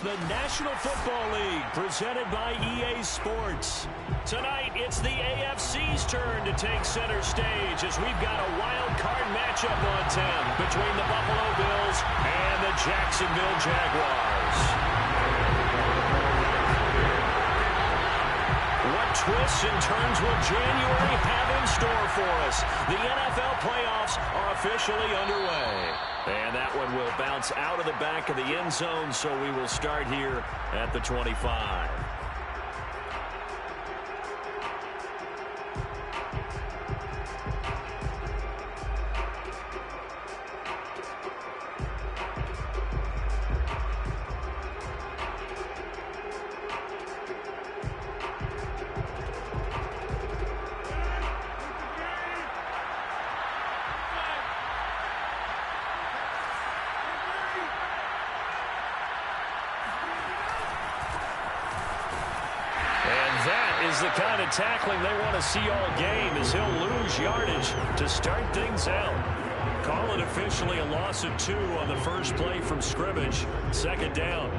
the National Football League, presented by EA Sports. Tonight, it's the AFC's turn to take center stage as we've got a wild card matchup on tap between the Buffalo Bills and the Jacksonville Jaguars. What twists and turns will January have in store for us? The NFL playoffs are officially underway. And that one will bounce out of the back of the end zone, so we will start here at the 25. Is the kind of tackling they want to see all game, as he'll lose yardage to start things out. Call it officially a loss of 2 on the first play from scrimmage. Second down.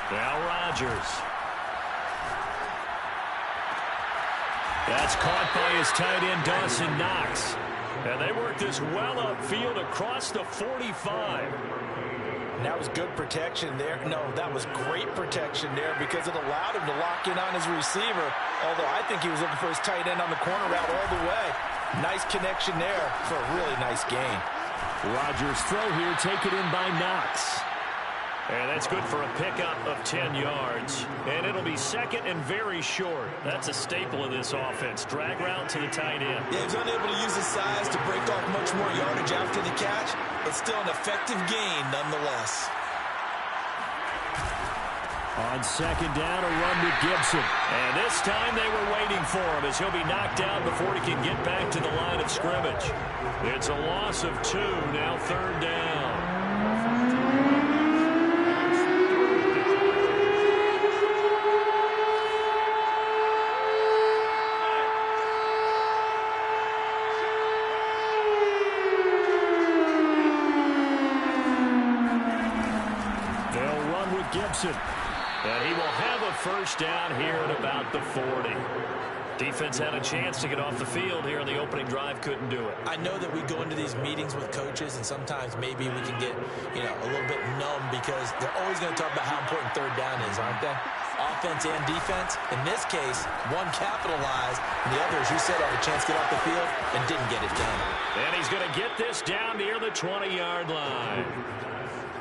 Now Rodgers. That's caught by his tight end, Dawson Knox. And they work this well upfield across the 45. And that was good protection there. No, that was great protection there because it allowed him to lock in on his receiver. Although I think he was looking for his tight end on the corner route all the way. Nice connection there for a really nice gain. Rodgers' throw here taken in by Knox. And that's good for a pickup of 10 yards. And it'll be second and very short. That's a staple of this offense. Drag route to the tight end. Yeah, he's unable to use his size to break off much more yardage after the catch, but still an effective gain nonetheless. On second down, a run with Gibson. And this time they were waiting for him as he'll be knocked down before he can get back to the line of scrimmage. It's a loss of 2, now third down. Gibson. And he will have a first down here at about the 40. Defense had a chance to get off the field here in the opening drive, couldn't do it. I know that we go into these meetings with coaches, and sometimes maybe we can get, a little bit numb because they're always going to talk about how important third down is, aren't they? Offense and defense. In this case, one capitalized, and the other, as you said, had a chance to get off the field and didn't get it done. And he's going to get this down near the 20-yard line.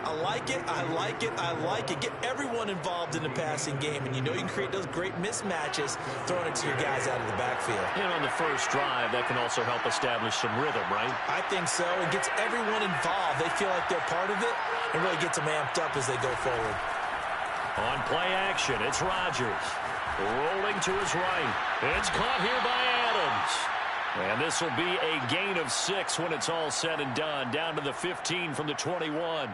I like it, I like it, I like it. Get everyone involved in the passing game, and you can create those great mismatches throwing it to your guys out of the backfield. And on the first drive, that can also help establish some rhythm, right? I think so. It gets everyone involved. They feel like they're part of it, and really gets them amped up as they go forward. On play action, it's Rodgers. Rolling to his right. It's caught here by Adams. And this will be a gain of 6 when it's all said and done. Down to the 15 from the 21.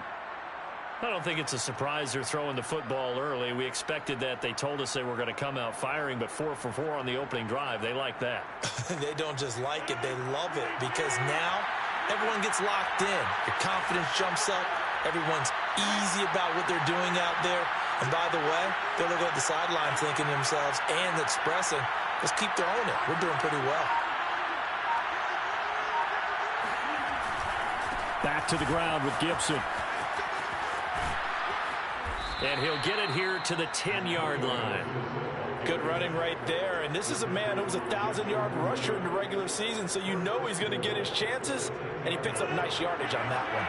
I don't think it's a surprise they're throwing the football early. We expected that. They told us they were going to come out firing, but 4 for 4 on the opening drive. They like that. They don't just like it. They love it because now everyone gets locked in. Your confidence jumps up. Everyone's easy about what they're doing out there. And by the way, they're looking at the sideline thinking to themselves and expressing, let's keep throwing it. We're doing pretty well. Back to the ground with Gibson. And he'll get it here to the 10-yard line. Good running right there. And this is a man who was a 1,000-yard rusher in the regular season, so you know he's going to get his chances. And he picks up nice yardage on that one.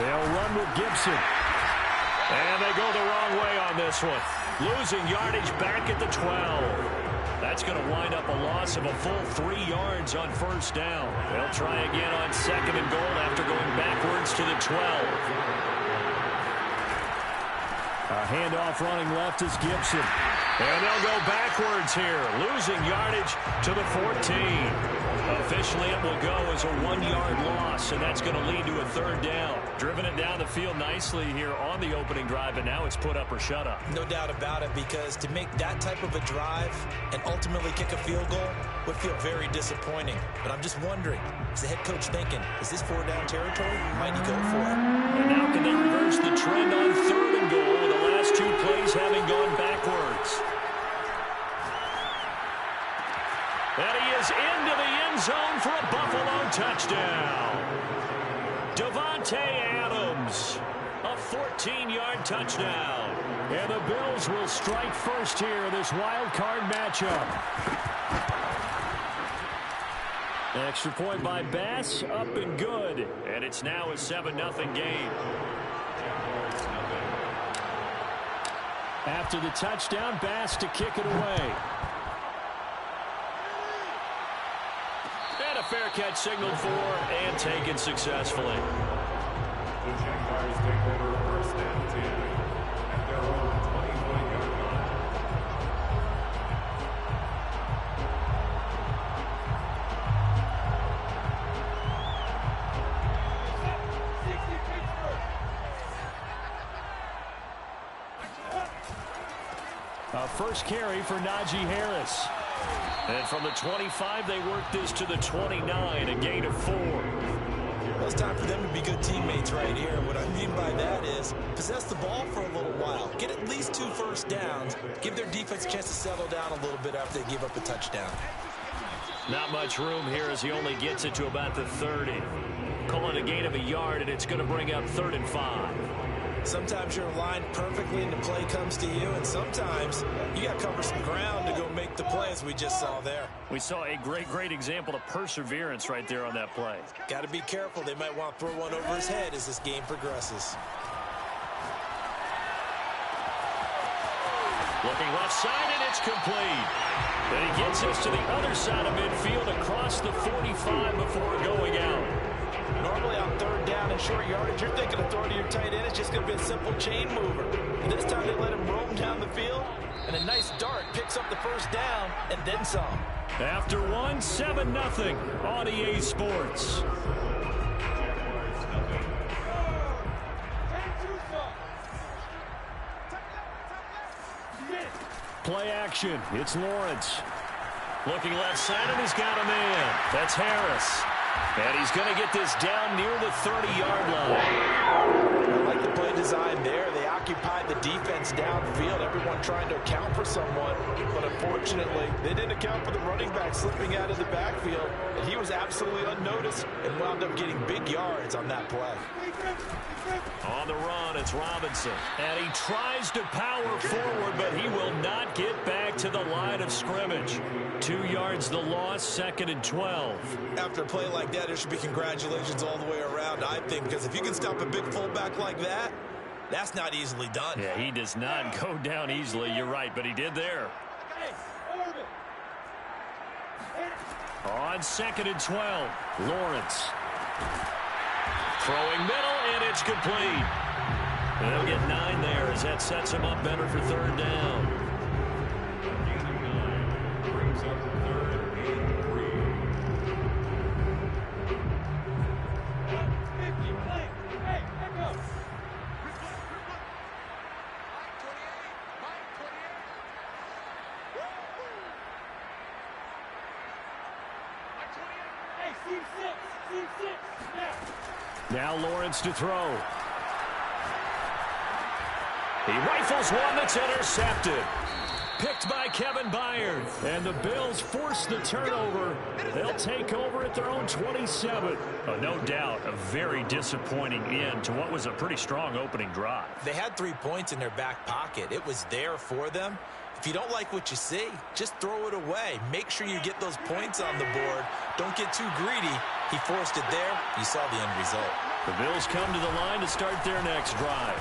They'll run with Gibson. And they go the wrong way on this one. Losing yardage back at the 12. That's going to wind up a loss of a full 3 yards on first down. They'll try again on second and goal after going backwards to the 12. A handoff running left is Gibson. And they'll go backwards here, losing yardage to the 14. Officially, it will go as a 1-yard loss, and that's going to lead to a third down. Driven it down the field nicely here on the opening drive, and now it's put up or shut up. No doubt about it, because to make that type of a drive and ultimately kick a field goal would feel very disappointing. But I'm just wondering, is the head coach thinking, is this 4-down territory? Might he go for it? And now can they reverse the trend on 3rd and goal with the last 2 plays having gone backwards? And he is into the end zone for a Buffalo touchdown. Davante Adams, a 14-yard touchdown. And the Bills will strike first here in this wild card matchup. Extra point by Bass, up and good. And it's now a 7-0 game. After the touchdown, Bass to kick it away. And a fair catch signaled for and taken successfully. The Jaguars take over 1st and 10 at their own 20-point line. A first carry for Najee Harris. And from the 25, they work this to the 29, a gain of 4. Well, it's time for them to be good teammates right here. What I mean by that is possess the ball for a little while. Get at least 2 first downs. Give their defense a chance to settle down a little bit after they give up a touchdown. Not much room here as he only gets it to about the 30. Call it a gain of a yard, and it's going to bring up 3rd and 5. Sometimes you're aligned perfectly and the play comes to you, and sometimes you got to cover some ground to go make the play, as we just saw there. We saw a great example of perseverance right there on that play. Got to be careful. They might want to throw one over his head as this game progresses. Looking left side, and it's complete. Then he gets us to the other side of midfield across the 45 before going out. Normally on 3rd down and short yardage, you're thinking of throwing to your tight end. It's just going to be a simple chain mover. And this time they let him roam down the field, and a nice dart picks up the first down and then some. After 1, 7-0 on EA Sports. Play action. It's Lawrence. Looking left side, and he's got a man. That's Harris. And he's going to get this down near the 30-yard line. I like the play design there. They occupied the defense downfield, everyone trying to account for someone. But unfortunately, they didn't account for the running back slipping out of the backfield. And he was absolutely unnoticed and wound up getting big yards on that play. On the run, it's Robinson. And he tries to power forward, but he will not get back to the line of scrimmage. 2 yards the loss, 2nd and 12. After a play like that, there should be congratulations all the way around, I think, because if you can stop a big fullback like that, that's not easily done. Yeah, he does not go down easily. You're right, but he did there. On 2nd and 12, Lawrence. Throwing middle, and it's complete. They'll get 9 there as that sets him up better for 3rd down. Gain of 9 brings up 3rd and 3. Now Lawrence to throw. He rifles one that's intercepted. Picked by Kevin Byard. And the Bills force the turnover. They'll take over at their own 27. No doubt a very disappointing end to what was a pretty strong opening drive. They had 3 points in their back pocket. It was there for them. If you don't like what you see, just throw it away. Make sure you get those points on the board. Don't get too greedy. He forced it there. You saw the end result. The Bills come to the line to start their next drive.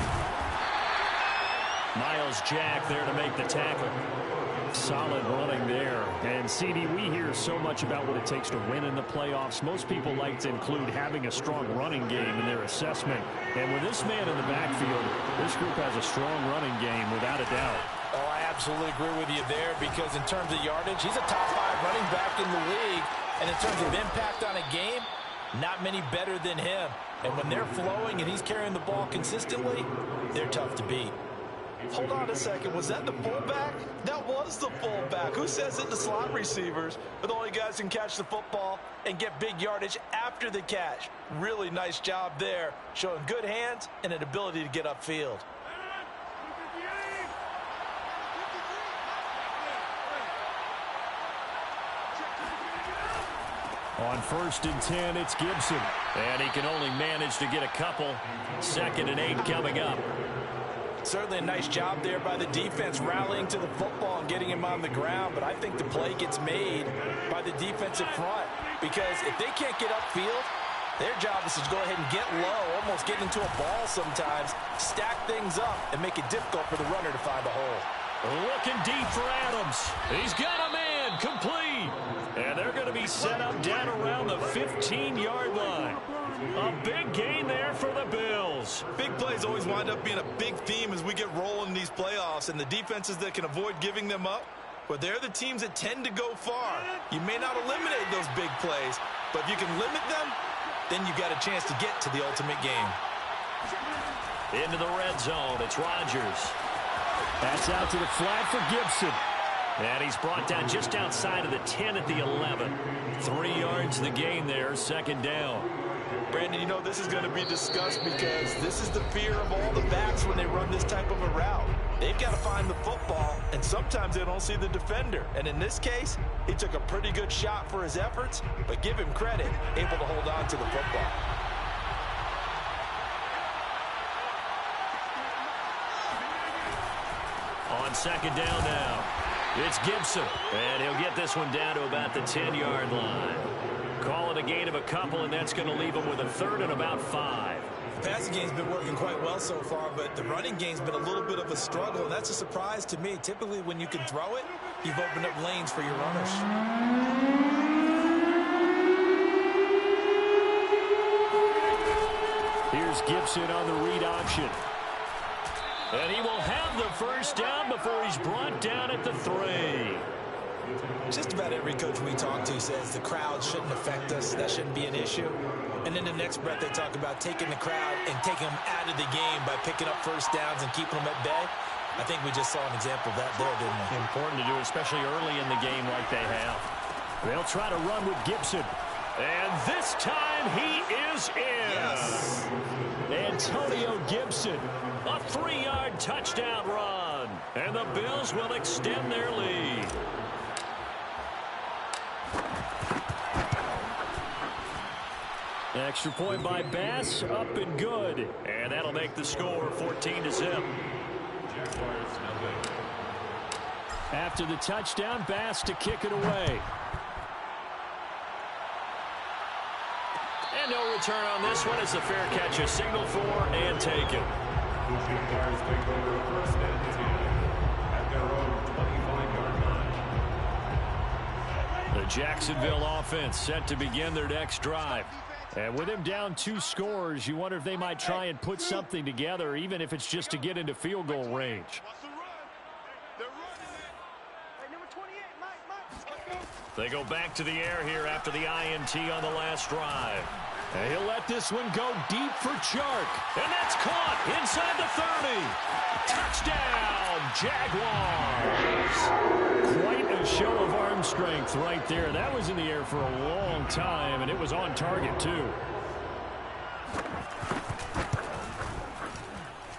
Miles Miles Jack there to make the tackle. Solid running there. And, CD, we hear so much about what it takes to win in the playoffs. Most people like to include having a strong running game in their assessment. And with this man in the backfield, this group has a strong running game without a doubt. Oh, I absolutely agree with you there because in terms of yardage, he's a top 5 running back in the league. And in terms of impact on a game, not many better than him. And when they're flowing and he's carrying the ball consistently, they're tough to beat. Hold on a second. Was that the fullback? That was the fullback. Who says that the slot receivers are the only guys who can catch the football and get big yardage after the catch? Really nice job there, showing good hands and an ability to get upfield. On 1st and 10, it's Gibson. And he can only manage to get a couple. 2nd and 8 coming up. Certainly a nice job there by the defense rallying to the football and getting him on the ground. But I think the play gets made by the defensive front. Because if they can't get upfield, their job is to go ahead and get low, almost get into a ball sometimes, stack things up, and make it difficult for the runner to find a hole. Looking deep for Adams. He's got a man complete. And they're going to be set up down around the 15-yard line. A big gain there for the Bills. Big plays always wind up being a big theme as we get rolling in these playoffs, and the defenses that can avoid giving them up, but they're the teams that tend to go far. You may not eliminate those big plays, but if you can limit them, then you got a chance to get to the ultimate game. Into the red zone, it's Rodgers. That's out to the flat for Gibson. And he's brought down just outside of the 10 at the 11. 3 yards the gain there, 2nd down. Brandon, you know this is going to be discussed because this is the fear of all the backs when they run this type of a route. They've got to find the football, and sometimes they don't see the defender. And in this case, he took a pretty good shot for his efforts, but give him credit, able to hold on to the football. On 2nd down now, it's Gibson. And he'll get this one down to about the 10-yard line. Call it a gain of a couple, and that's going to leave him with a 3rd and about 5. The passing game's been working quite well so far, but the running game's been a little bit of a struggle, and that's a surprise to me. Typically, when you can throw it, you've opened up lanes for your runners. Here's Gibson on the read option. And he will have the 1st down before he's brought down at the 3. Just about every coach we talk to says the crowd shouldn't affect us. That shouldn't be an issue. And in the next breath, they talk about taking the crowd and taking them out of the game by picking up 1st downs and keeping them at bay. I think we just saw an example of that there, didn't we? Important to do, especially early in the game like they have. They'll try to run with Gibson. And this time he is in. Yes. Antonio Gibson, a 3-yard touchdown run. And the Bills will extend their lead. Extra point by Bass, up and good. And that'll make the score 14-0. After the touchdown, Bass to kick it away. And no return on this one. It's a fair catch, a signal for and taken. The Jaguars take over 1st and 10 at their own 25-yard line. The Jacksonville offense set to begin their next drive. And with him down 2 scores, you wonder if they might try and put something together, even if it's just to get into field goal range. They go back to the air here after the INT on the last drive. And he'll let this one go deep for Chark. And that's caught inside the 30. Touchdown, Jaguars. Quite a show of arm strength right there. That was in the air for a long time, and it was on target, too.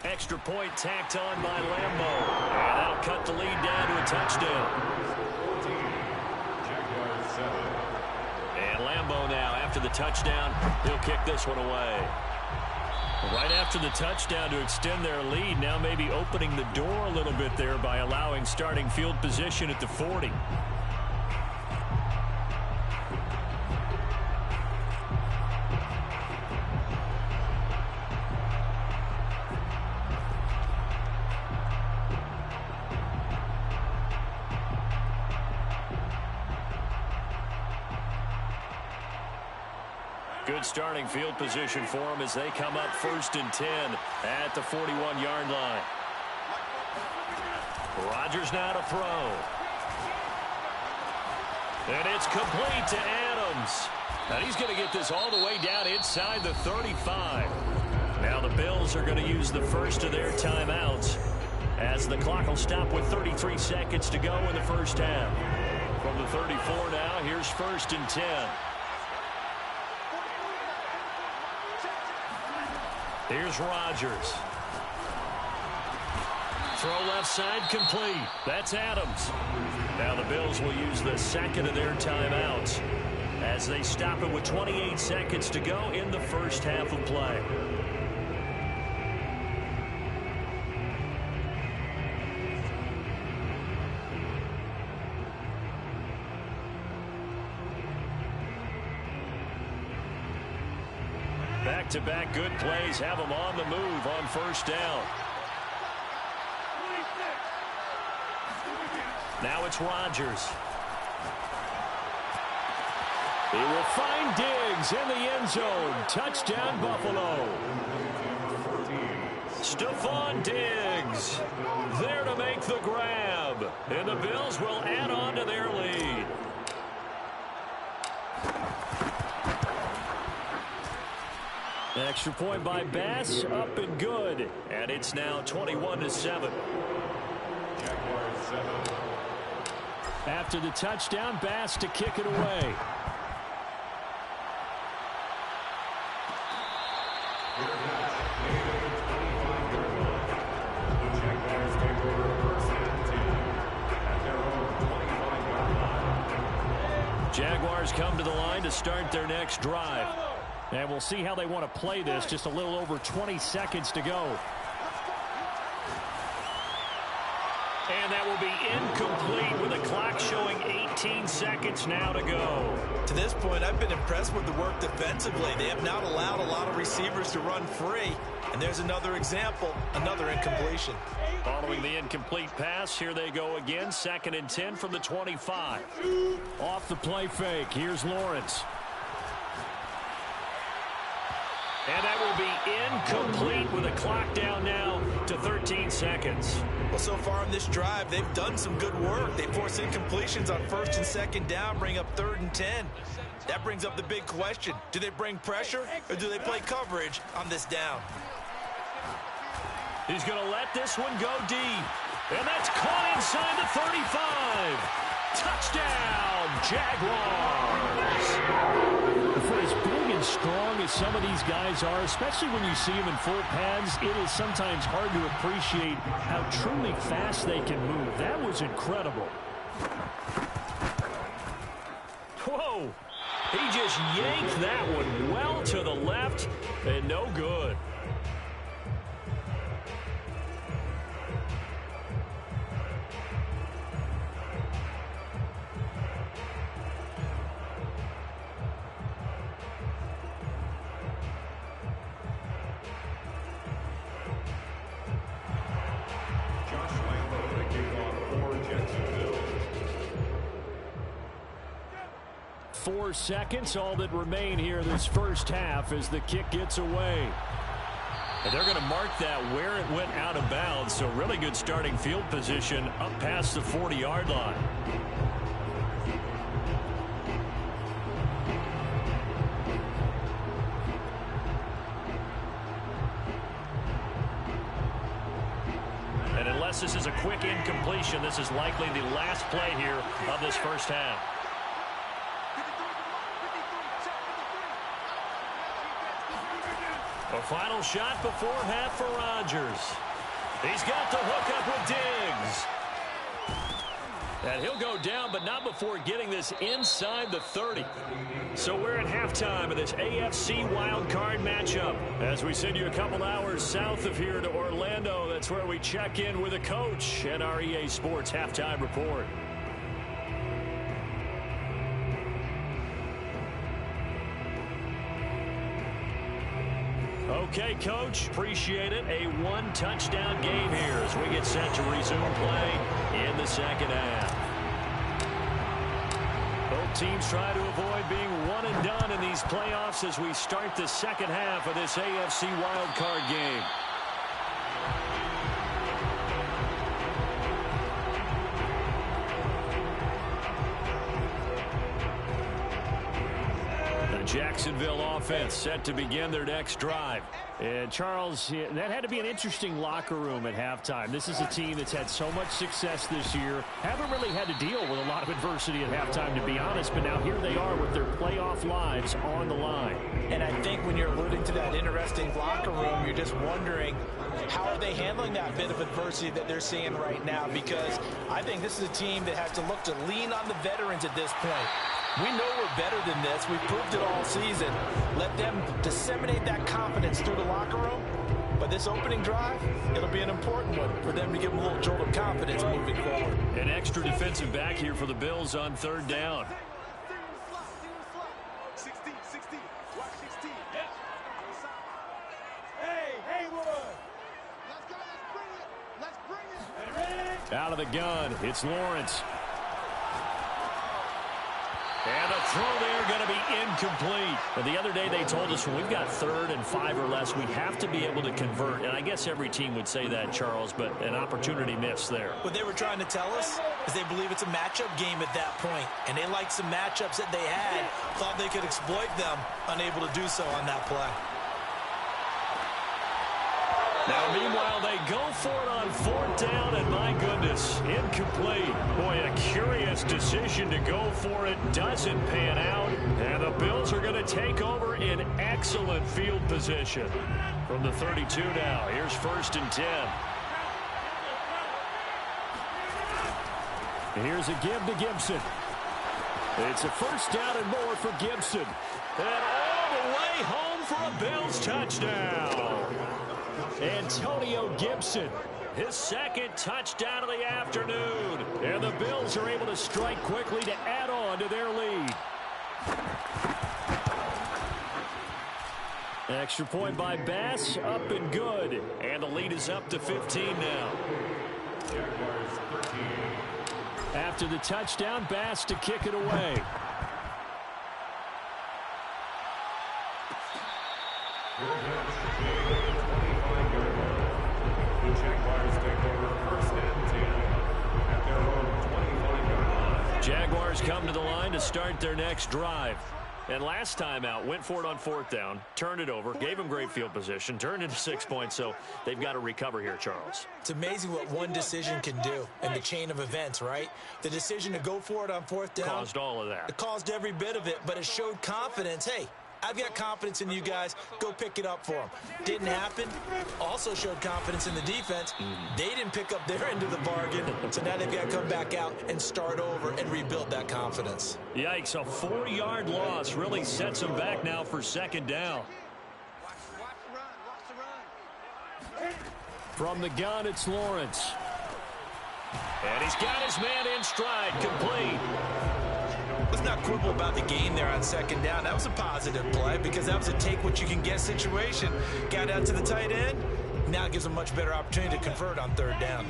Extra point tacked on by Lambeau. And that'll cut the lead down to a touchdown. And Lambeau now, after the touchdown, he'll kick this one away. Right after the touchdown to extend their lead, now maybe opening the door a little bit there by allowing starting field position at the 40. Good starting field position for them as they come up 1st and 10 at the 41-yard line. Rodgers now to throw. And it's complete to Adams. And he's going to get this all the way down inside the 35. Now the Bills are going to use the first of their timeouts as the clock will stop with 33 seconds to go in the first half. From the 34 now, here's 1st and 10. Here's Rodgers. Throw left side complete. That's Adams. Now the Bills will use the second of their timeouts as they stop it with 28 seconds to go in the first half of play. Back-to-back good plays have them on the move on 1st down. Now it's Rodgers. He will find Diggs in the end zone. Touchdown, Buffalo. Stephon Diggs there to make the grab. And the Bills will add on to their lead. Extra point by Bass, up and good. And it's now 21-7. After the touchdown, Bass to kick it away. Jaguars come to the line to start their next drive. And we'll see how they want to play this. Just a little over 20 seconds to go. And that will be incomplete with the clock showing 18 seconds now to go. To this point, I've been impressed with the work defensively. They have not allowed a lot of receivers to run free. And there's another example, another incompletion. Following the incomplete pass, here they go again. 2nd and 10 from the 25. Off the play fake, here's Lawrence. And that will be incomplete with the clock down now to 13 seconds. Well, so far in this drive, they've done some good work. They force incompletions on 1st and 2nd down, bring up 3rd and 10. That brings up the big question. Do they bring pressure or do they play coverage on this down? He's going to let this one go deep. And that's caught inside the 35. Touchdown, Jaguars. For as big and strong as some of these guys are, especially when you see them in full pads, it is sometimes hard to appreciate how truly fast they can move. That was incredible. Whoa. He just yanked that one well to the left and no good. .4 seconds, all that remain here this first half as the kick gets away. And they're going to mark that where it went out of bounds, so really good starting field position up past the 40-yard line. And unless this is a quick incompletion, this is likely the last play here of this first half. A final shot before half for Rodgers. He's got the hook up with Diggs. And he'll go down, but not before getting this inside the 30. So we're at halftime of this AFC wildcard matchup. As we send you a couple hours south of here to Orlando, that's where we check in with a coach and our EA Sports halftime report. Okay, Coach, appreciate it. A one-touchdown game here as we get set to resume play in the second half. Teams try to avoid being one and done in these playoffs as we start the second half of this AFC wildcard game. Jacksonville offense set to begin their next drive. And Charles, that had to be an interesting locker room at halftime. This is a team that's had so much success this year. Haven't really had to deal with a lot of adversity at halftime, to be honest. But now here they are with their playoff lives on the line. And I think when you're alluding to that interesting locker room, you're just wondering, how are they handling that bit of adversity that they're seeing right now? Because I think this is a team that has to look to lean on the veterans at this point. We know we're better than this. We've proved it all season. Let them disseminate that confidence through the locker room. But this opening drive, it'll be an important one for them to give them a little jolt of confidence moving forward. An extra defensive back here for the Bills on third down. Out of the gun, it's Lawrence. And the throw there going to be incomplete. Well, the other day they told us when we've got 3rd and 5 or less, we have to be able to convert. And I guess every team would say that, Charles, but an opportunity missed there. What they were trying to tell us is they believe it's a matchup game at that point. And they liked some matchups that they had, thought they could exploit them, unable to do so on that play. Now, meanwhile, they go for it on 4th down, and my goodness, incomplete. Boy, a curious decision to go for it. Doesn't pan out, and the Bills are going to take over in excellent field position. From the 32 now, here's 1st and 10. Here's a give to Gibson. It's a 1st down and more for Gibson. And all the way home for a Bills touchdown. Antonio Gibson, his 2nd touchdown of the afternoon. And the Bills are able to strike quickly to add on to their lead. Extra point by Bass, up and good. And the lead is up to 15 now. After the touchdown, Bass to kick it away. Jaguars come to the line to start their next drive. And last time out, went for it on 4th down, turned it over, gave them great field position, turned into 6 points, so they've got to recover here, Charles. It's amazing what one decision can do in the chain of events, right? The decision to go for it on 4th down caused all of that. It caused every bit of it, but it showed confidence. Hey, I've got confidence in you guys. Go pick it up for them. Didn't happen. Also showed confidence in the defense. They didn't pick up their end of the bargain, so now they've got to come back out and start over and rebuild that confidence. Yikes, a 4-yard loss really sets them back now for 2nd down. From the gun, it's Lawrence. And he's got his man in stride, complete. Let's not quibble about the gain there on 2nd down. That was a positive play because that was a take-what-you-can-get situation. Got out to the tight end. Now it gives them much better opportunity to convert on 3rd down.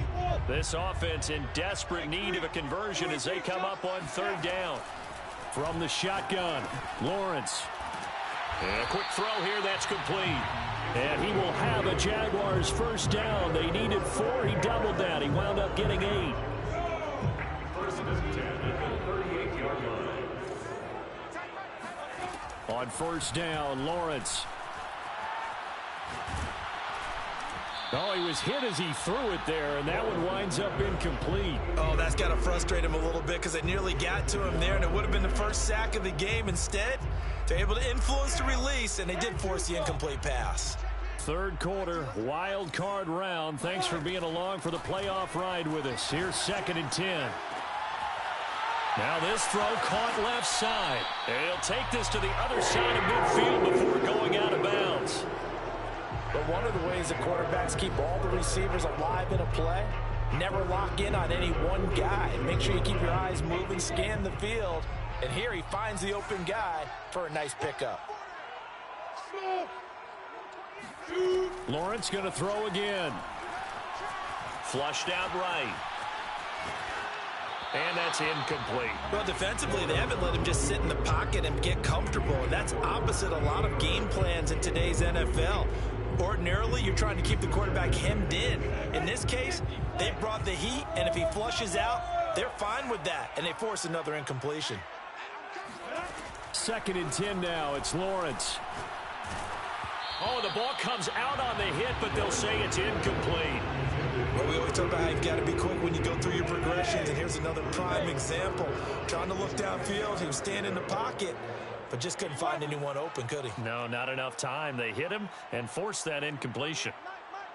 This offense in desperate need of a conversion as they come up on 3rd down. From the shotgun, Lawrence. And a quick throw here, that's complete. And he will have a Jaguars 1st down. They needed 4. He doubled that. He wound up getting 8. On 1st down, Lawrence. Oh, he was hit as he threw it there, and that one winds up incomplete. Oh, that's got to frustrate him a little bit because it nearly got to him there, and it would have been the first sack of the game. Instead, they're able to influence the release, and they did force the incomplete pass. 3rd quarter, wild card round. Thanks for being along for the playoff ride with us. Here's 2nd and 10. Now this throw caught left side. And he'll take this to the other side of midfield before going out of bounds. But one of the ways the quarterbacks keep all the receivers alive in a play, never lock in on any one guy. Make sure you keep your eyes moving, scan the field. And here he finds the open guy for a nice pickup. Lawrence going to throw again. Flushed out right. And that's incomplete. Well, defensively, they haven't let him just sit in the pocket and get comfortable. And that's opposite a lot of game plans in today's NFL. Ordinarily, you're trying to keep the quarterback hemmed in. In this case, they brought the heat, and if he flushes out, they're fine with that, and they force another incompletion. 2nd and 10 now. It's Lawrence. Oh, the ball comes out on the hit, but they'll say it's incomplete. Well, we always talk about how you've got to be quick when you go through your progressions, and here's another prime example. Trying to look downfield, he was standing in the pocket, but just couldn't find anyone open, could he? No, not enough time. They hit him and forced that incompletion.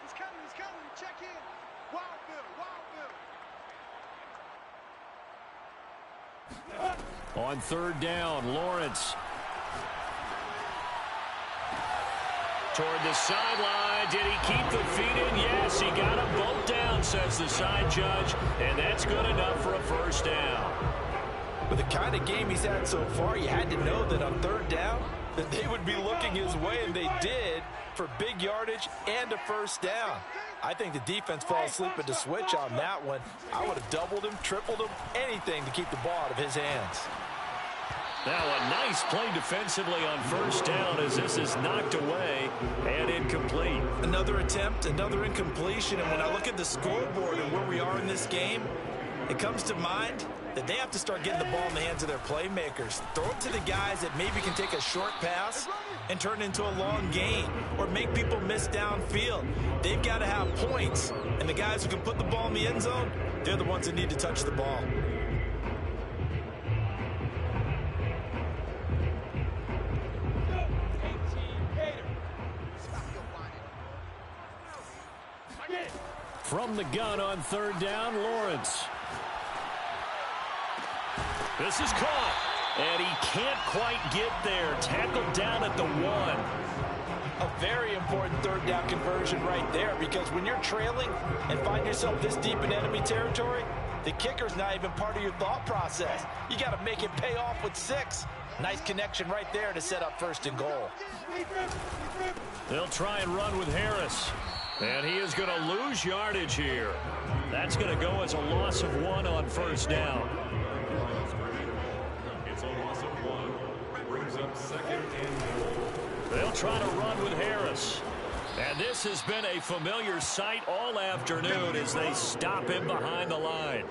He's coming. Check in. Wild On 3rd down, Lawrence. Toward the sideline. Did he keep the feet in? Yes, he got them both down, says the side judge, and that's good enough for a 1st down. With the kind of game he's had so far, you had to know that on 3rd down, that they would be looking his way, and they did, for big yardage and a 1st down. I think the defense fell asleep at the switch on that one. I would have doubled him, tripled him, anything to keep the ball out of his hands. Now a nice play defensively on 1st down as this is knocked away and incomplete. Another attempt, another incompletion, and when I look at the scoreboard and where we are in this game, it comes to mind that they have to start getting the ball in the hands of their playmakers. Throw it to the guys that maybe can take a short pass and turn it into a long gain or make people miss downfield. They've got to have points, and the guys who can put the ball in the end zone, they're the ones that need to touch the ball. From the gun on 3rd down, Lawrence. This is caught, and he can't quite get there. Tackled down at the 1. A very important 3rd down conversion right there, because when you're trailing and find yourself this deep in enemy territory, the kicker's not even part of your thought process. You got to make it pay off with 6. Nice connection right there to set up 1st and goal. They'll try and run with Harris. And he is going to lose yardage here. That's going to go as a loss of 1 on 1st down. It's a loss of 1. Brings up 2nd and goal. They'll try to run with Harris. And this has been a familiar sight all afternoon as they stop him behind the line.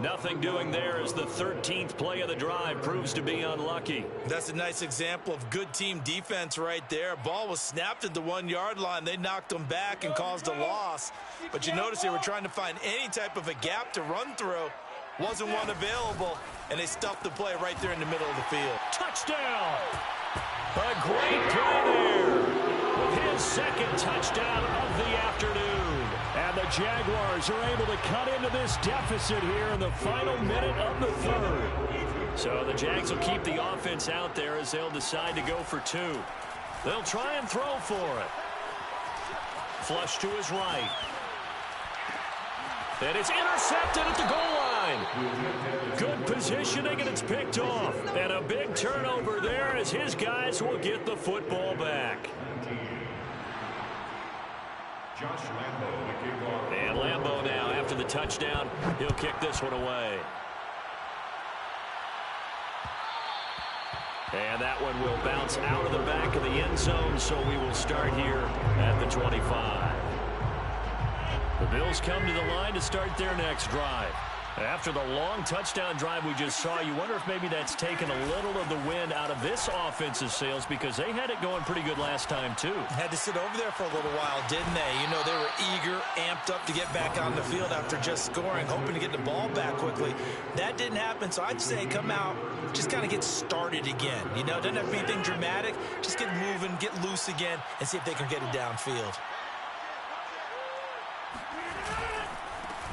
Nothing doing there as the 13th play of the drive proves to be unlucky. That's a nice example of good team defense right there. Ball was snapped at the 1-yard line. They knocked them back and caused a loss. But you notice they were trying to find any type of a gap to run through. Wasn't one available, and they stuffed the play right there in the middle of the field. Touchdown! A great play there with his 2nd touchdown of the afternoon. And the Jaguars are able to cut into this deficit here in the final minute of the 3rd. So the Jags will keep the offense out there as they'll decide to go for 2. They'll try and throw for it. Flush to his right. And it's intercepted at the goal line. Good positioning, and it's picked off. And a big turnover there as his guys will get the football back. Josh Lambo, the kickoff. And Lambo now, after the touchdown, he'll kick this one away. And that one will bounce out of the back of the end zone, so we will start here at the 25. The Bills come to the line to start their next drive. After the long touchdown drive we just saw, you wonder if maybe that's taken a little of the wind out of this offensive sails, because they had it going pretty good last time too. Had to sit over there for a little while, didn't they? You know, they were eager, amped up to get back on the field after just scoring, hoping to get the ball back quickly. That didn't happen, so I'd say come out, just kind of get started again. You know, doesn't have to be anything dramatic. Just get moving, get loose again, and see if they can get it downfield.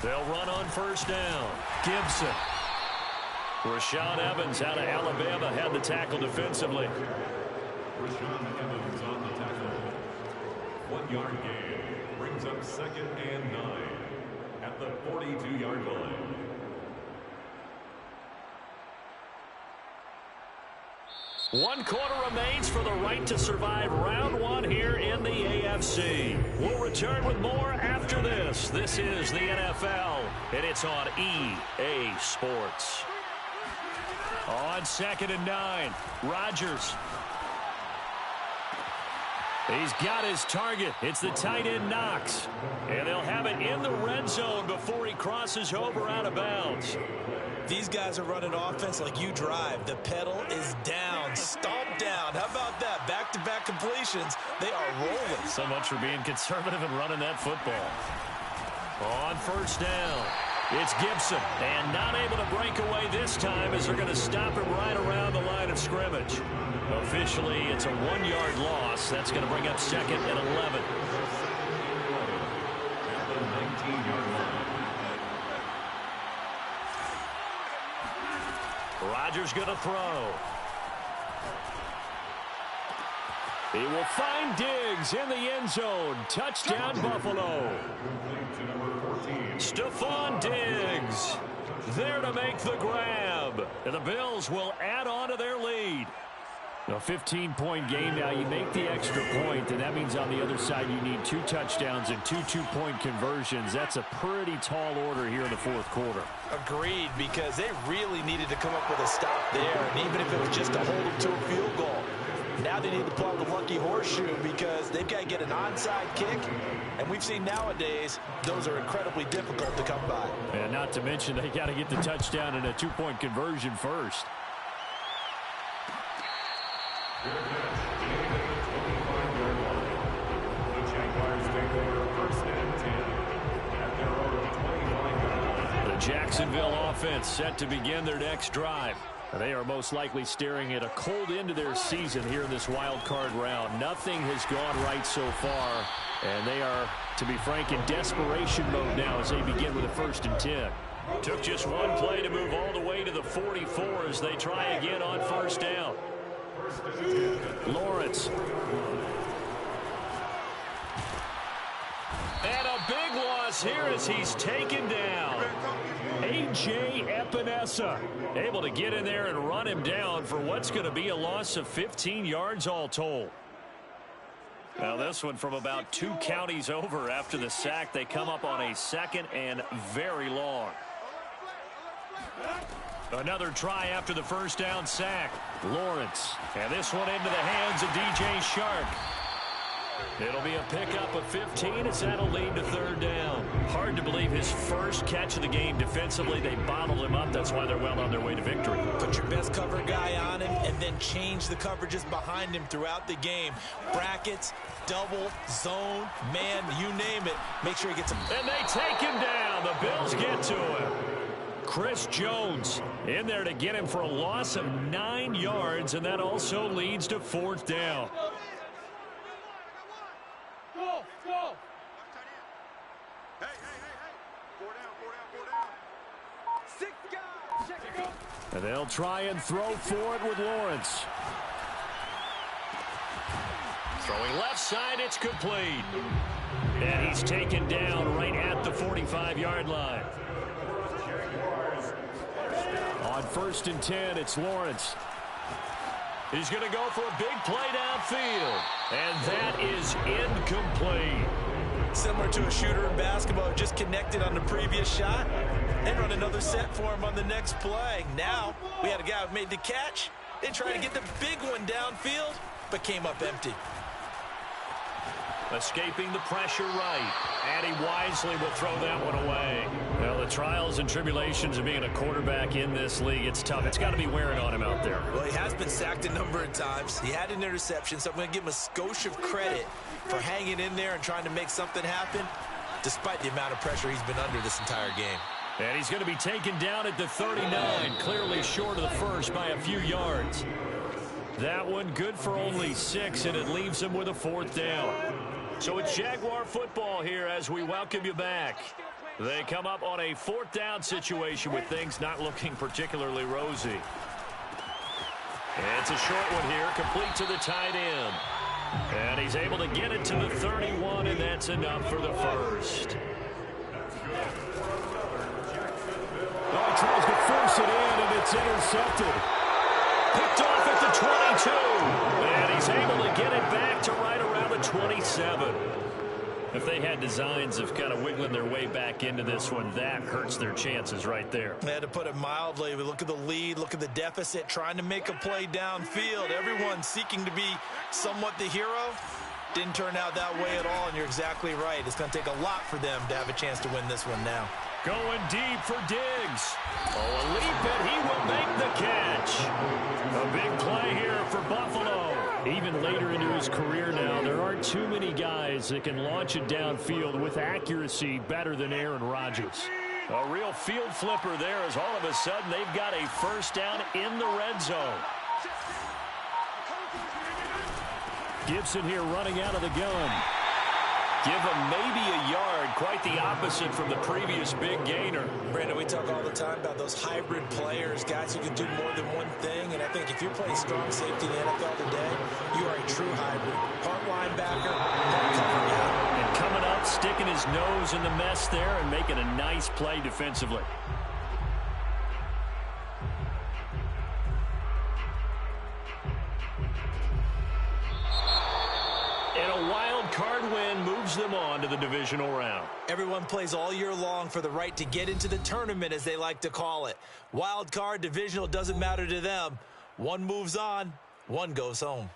They'll run on 1st down. Gibson. Rashaan Evans out of Alabama had the tackle defensively. Rashaan Evans on the tackle. 1-yard gain. Brings up 2nd and 9 at the 42-yard line. 1 quarter remains for the right to survive round 1 here in the AFC. We'll return with more after this. This is the NFL, and it's on EA Sports. On 2nd and 9, Rodgers. He's got his target. It's the tight end Knox. And they'll have it in the red zone before he crosses over out of bounds. These guys are running offense like you drive. The pedal is down, stomp down. How about that? Back-to-back completions. They are rolling. So much for being conservative and running that football. On 1st down, it's Gibson. And not able to break away this time as they're going to stop him right around the line of scrimmage. Officially, it's a 1-yard loss. That's going to bring up 2nd and 11. Rodgers going to throw. He will find Diggs in the end zone. Touchdown, Buffalo. Stephon Diggs there to make the grab. And the Bills will add on to their lead. A 15-point game now. You make the extra point, and that means on the other side you need 2 touchdowns and 2 two-point conversions. That's a pretty tall order here in the 4th quarter. Agreed, because they really needed to come up with a stop there, and even if it was just to hold them to a field goal. Now they need to pull out the lucky horseshoe because they've got to get an onside kick, and we've seen nowadays those are incredibly difficult to come by. And not to mention they got to get the touchdown and a 2-point conversion first. The Jacksonville offense set to begin their next drive. They are most likely staring at a cold end to their season here in this wild card round. Nothing has gone right so far, and they are, to be frank, in desperation mode now as they begin with a 1st and 10. Took just 1 play to move all the way to the 44 as they try again on 1st down. Lawrence. And a big loss here as he's taken down. A.J. Epinesa able to get in there and run him down for what's going to be a loss of 15 yards all told. Now this one from about 2 counties over after the sack. They come up on a 2nd and very long. Another try after the 1st down sack. Lawrence. And this one into the hands of D.J. Shark. It'll be a pickup of 15 as that'll lead to 3rd down. Hard to believe his first catch of the game defensively. They bottled him up. That's why they're well on their way to victory. Put your best cover guy on him and then change the coverages behind him throughout the game. Brackets, double, zone, man, you name it. Make sure he gets him. And they take him down. The Bills get to him. Chris Jones in there to get him for a loss of 9 yards, and that also leads to 4th down. Go. Hey. 4 down. 6 guys. Check it out. And they'll try and throw for it with Lawrence. Throwing left side, it's complete. And he's taken down right at the 45-yard line. On 1st and 10, it's Lawrence. He's going to go for a big play downfield. And that is incomplete. Similar to a shooter in basketball, just connected on the previous shot and run another set for him on the next play. Now we had a guy who made the catch. They tried to get the big one downfield, but came up empty. Escaping the pressure right. And he wisely will throw that one away. Well, the trials and tribulations of being a quarterback in this league, it's tough. It's got to be wearing on him out there. Well, he has been sacked a number of times. He had an interception, so I'm going to give him a skosh of credit for hanging in there and trying to make something happen, despite the amount of pressure he's been under this entire game. And he's going to be taken down at the 39, clearly short of the first by a few yards. That one good for only 6, and it leaves him with a 4th down. So it's Jaguar football here as we welcome you back. They come up on a 4th down situation with things not looking particularly rosy. And it's a short one here, complete to the tight end. And he's able to get it to the 31, and that's enough for the first. Oh, he tries to force it in, and it's intercepted. Picked off at the If they had designs of kind of wiggling their way back into this one, that hurts their chances right there. They had to put it mildly. We look at the lead, look at the deficit, trying to make a play downfield. Everyone seeking to be somewhat the hero. Didn't turn out that way at all, and you're exactly right. It's going to take a lot for them to have a chance to win this one now. Going deep for Diggs. Oh, a leap, and he will make the catch. A big play here for Buffalo. Even later into his career now, there aren't too many guys that can launch it downfield with accuracy better than Aaron Rodgers. A real field flipper there as all of a sudden they've got a first down in the red zone. Gibson here running out of the gun. Give him maybe a yard, quite the opposite from the previous big gainer. Brandon, we talk all the time about those hybrid players, guys who can do more than one thing, and I think if you're playing strong safety in the NFL today, you are a true hybrid. Part linebacker, part cover guy. And coming up, sticking his nose in the mess there and making a nice play defensively. And a wild card win moves them on to the divisional round. Everyone plays all year long for the right to get into the tournament, as they like to call it. Wild card, divisional, doesn't matter to them. One moves on, one goes home.